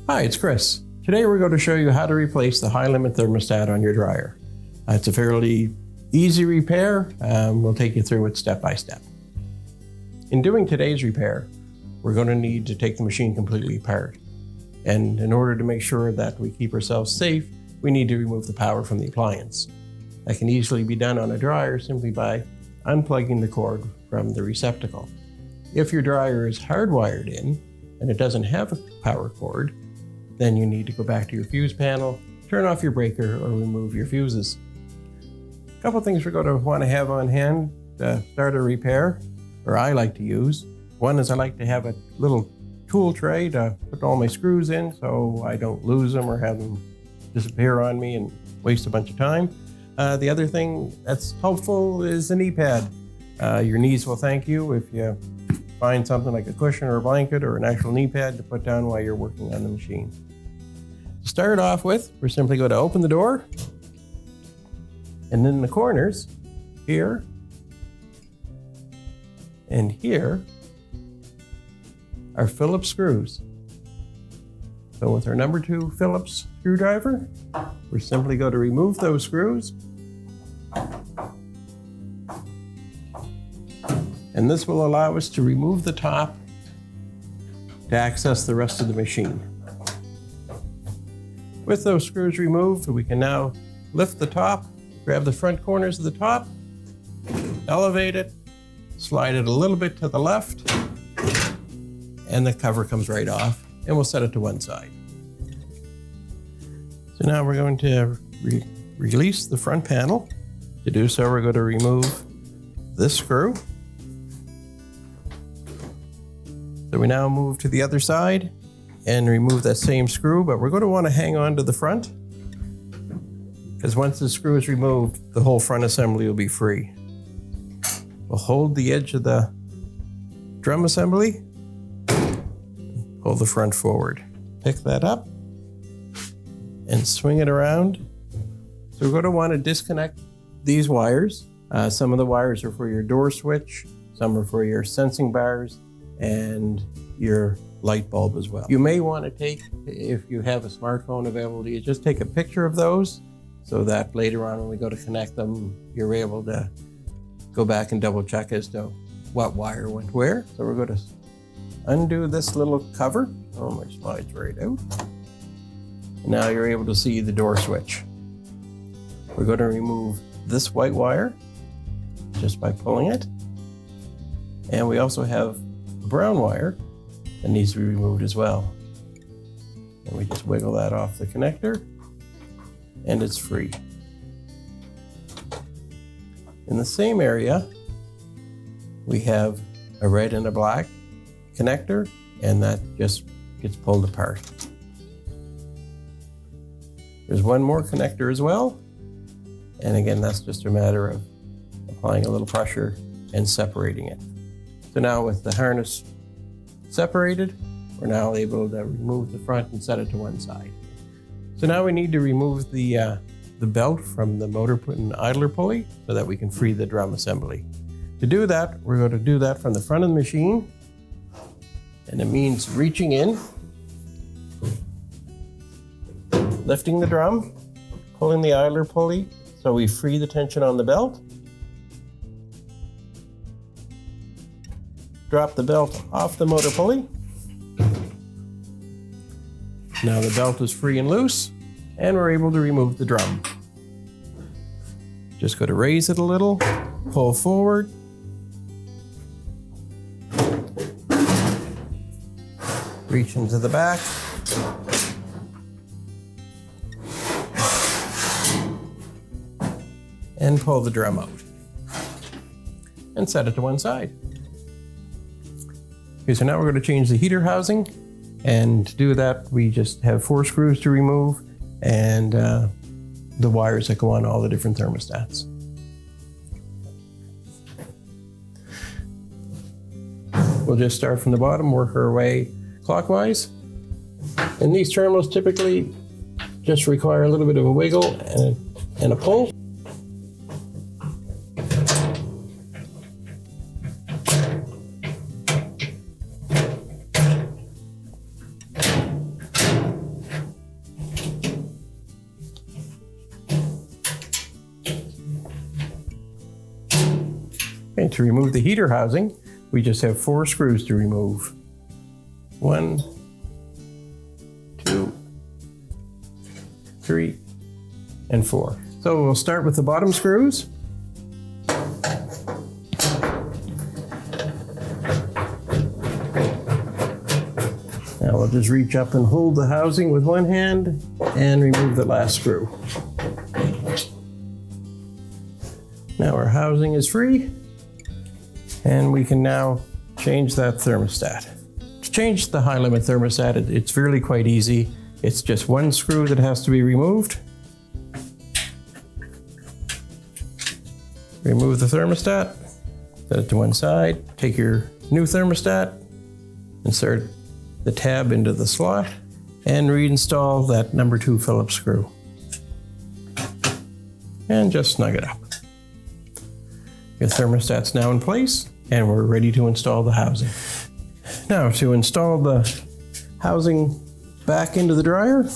Hi, it's Chris. Today we're going to show you how to replace the high limit thermostat on your dryer. It's a fairly easy repair. We'll take you through it step by step. In doing today's repair, we're going to need to take the machine completely apart. And in order to make sure that we keep ourselves safe, we need to remove the power from the appliance. That can easily be done on a dryer simply by unplugging the cord from the receptacle. If your dryer is hardwired in and it doesn't have a power cord, then you need to go back to your fuse panel, turn off your breaker, or remove your fuses. A couple things we're going to want to have on hand to start a repair, or I like to use. One is I like to have a little tool tray to put all my screws in so I don't lose them or have them disappear on me and waste a bunch of time. The other thing that's helpful is a knee pad. Your knees will thank you if you find something like a cushion or a blanket or an actual knee pad to put down while you're working on the machine. To start off with, we're simply going to open the door, and in the corners, here and here, are Phillips screws. So with our number 2 Phillips screwdriver, we're simply going to remove those screws. And this will allow us to remove the top to access the rest of the machine. With those screws removed, we can now lift the top, grab the front corners of the top, elevate it, slide it a little bit to the left, and the cover comes right off, and we'll set it to one side. So now we're going to release the front panel. To do so, we're going to remove this screw. So we now move to the other side and remove that same screw, but we're going to want to hang on to the front, because once the screw is removed, the whole front assembly will be free. We'll hold the edge of the drum assembly, pull the front forward. Pick that up and swing it around. So we're going to want to disconnect these wires. Some of the wires are for your door switch, some are for your sensing bars, and your light bulb as well. You may want to take, if you have a smartphone available to you, just take a picture of those so that later on when we go to connect them, you're able to go back and double check as to what wire went where. So we're going to undo this little cover. Oh, my slides right out. And now you're able to see the door switch. We're going to remove this white wire just by pulling it. And we also have a brown wire that needs to be removed as well. And we just wiggle that off the connector and it's free. In the same area, we have a red and a black connector, and that just gets pulled apart. There's one more connector as well. And again, that's just a matter of applying a little pressure and separating it. So now with the harness separated, we're now able to remove the front and set it to one side. So now we need to remove the belt from the motor and idler pulley so that we can free the drum assembly. To do that, we're going to do that from the front of the machine, and it means reaching in, lifting the drum, pulling the idler pulley so we free the tension on the belt, drop the belt off the motor pulley. Now the belt is free and loose, and we're able to remove the drum. Just go to raise it a little, pull forward, reach into the back, and pull the drum out, and set it to one side. Okay, so now we're going to change the heater housing, and to do that, we just have 4 screws to remove, and the wires that go on all the different thermostats. We'll just start from the bottom, work our way clockwise. And these terminals typically just require a little bit of a wiggle and a pull. And to remove the heater housing, we just have 4 screws to remove. 1, 2, 3, and 4. So we'll start with the bottom screws. Now we'll just reach up and hold the housing with one hand and remove the last screw. Now our housing is free, and we can now change that thermostat. To change the high limit thermostat, it's really quite easy. It's just 1 screw that has to be removed. Remove the thermostat, set it to one side, take your new thermostat, insert the tab into the slot, and reinstall that number 2 Phillips screw. And just snug it up. Your thermostat's now in place, and we're ready to install the housing. Now, to install the housing back into the dryer,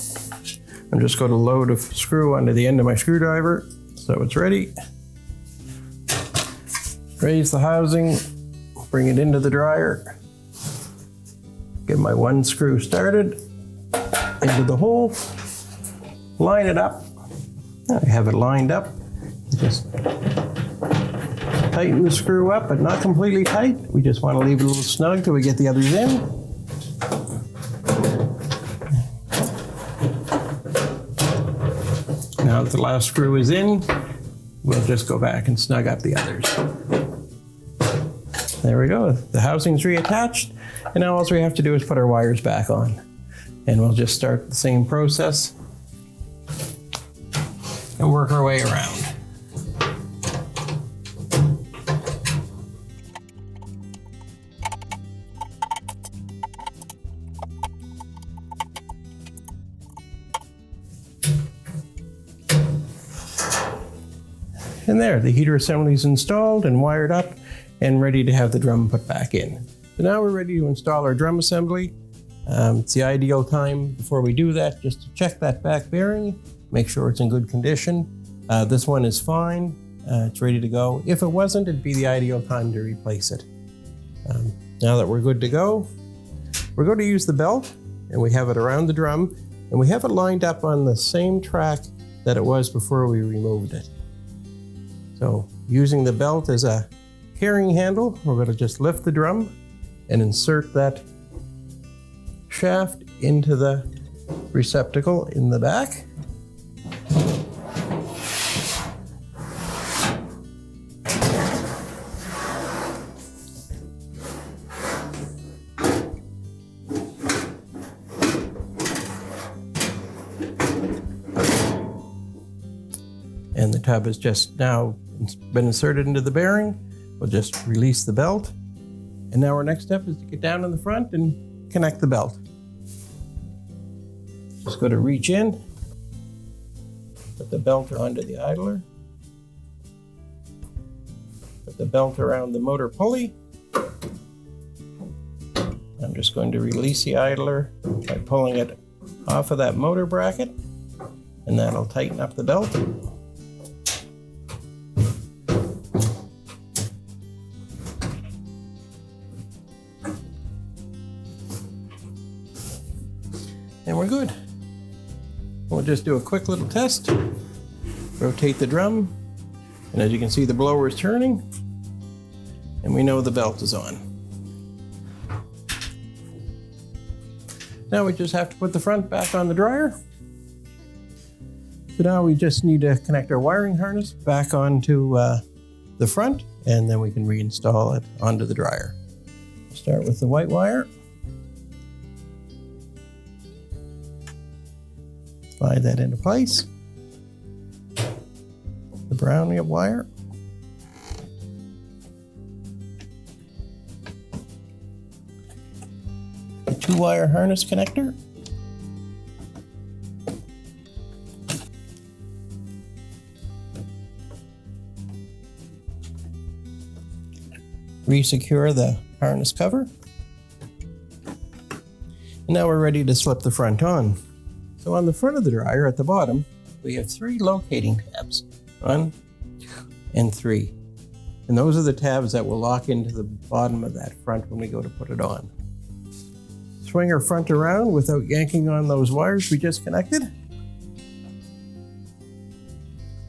I'm just going to load a screw onto the end of my screwdriver so it's ready. Raise the housing, bring it into the dryer, get my 1 screw started into the hole, line it up. Now I have it lined up. Just tighten the screw up, but not completely tight. We just want to leave it a little snug till we get the others in. Now that the last screw is in, we'll just go back and snug up the others. There we go. The housing's reattached, and now all we have to do is put our wires back on. And we'll just start the same process and work our way around. And there, the heater assembly is installed and wired up and ready to have the drum put back in. So now we're ready to install our drum assembly. It's the ideal time before we do that just to check that back bearing, make sure it's in good condition. This one is fine, it's ready to go. If it wasn't, it'd be the ideal time to replace it. Now that we're good to go, we're going to use the belt, and we have it around the drum, and we have it lined up on the same track that it was before we removed it. So using the belt as a carrying handle, we're going to just lift the drum and insert that shaft into the receptacle in the back. And the tub has just now been inserted into the bearing. We'll just release the belt. And now our next step is to get down in the front and connect the belt. Just going to reach in, put the belt onto the idler, put the belt around the motor pulley. I'm just going to release the idler by pulling it off of that motor bracket, and that'll tighten up the belt. And we're good. We'll just do a quick little test. Rotate the drum, and as you can see, the blower is turning, and we know the belt is on. Now we just have to put the front back on the dryer. So now we just need to connect our wiring harness back onto the front, and then we can reinstall it onto the dryer. Start with the white wire. Slide that into place. The brown wire. The 2-wire harness connector. Resecure the harness cover. And now we're ready to slip the front on. So on the front of the dryer at the bottom, we have 3 locating tabs, 1, 2, and 3. And those are the tabs that will lock into the bottom of that front when we go to put it on. Swing our front around without yanking on those wires we just connected.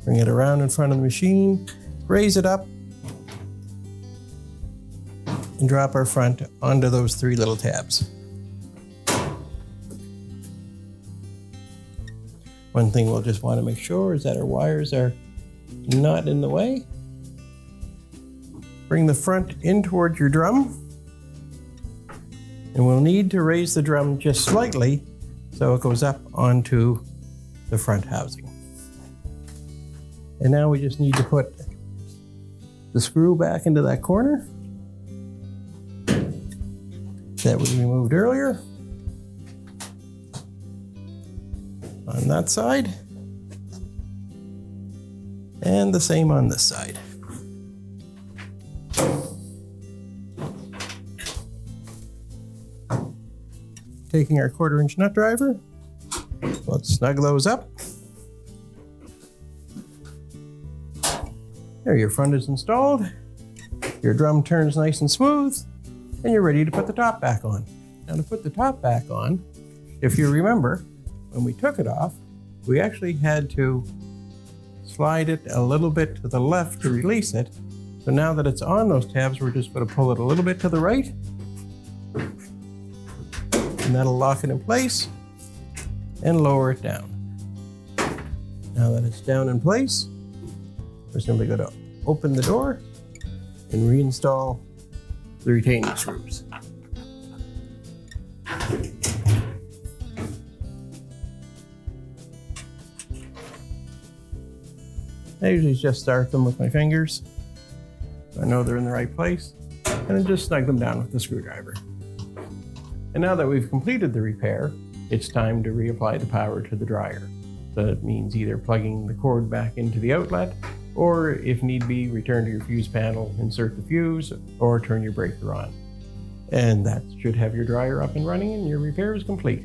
Bring it around in front of the machine, raise it up, and drop our front onto those 3 little tabs. One thing we'll just want to make sure is that our wires are not in the way. Bring the front in towards your drum. And we'll need to raise the drum just slightly so it goes up onto the front housing. And now we just need to put the screw back into that corner that we removed earlier on that side, and the same on this side. Taking our 1/4-inch nut driver, let's snug those up. There, your front is installed, your drum turns nice and smooth, and you're ready to put the top back on. Now to put the top back on, if you remember, when we took it off, we actually had to slide it a little bit to the left to release it. So now that it's on those tabs, we're just going to pull it a little bit to the right, and that'll lock it in place and lower it down. Now that it's down in place, we're simply going to open the door and reinstall the retaining screws. I usually just start them with my fingers, so I know they're in the right place, and then just snug them down with the screwdriver. And now that we've completed the repair, it's time to reapply the power to the dryer. So that means either plugging the cord back into the outlet, or if need be, return to your fuse panel, insert the fuse, or turn your breaker on. And that should have your dryer up and running and your repair is complete.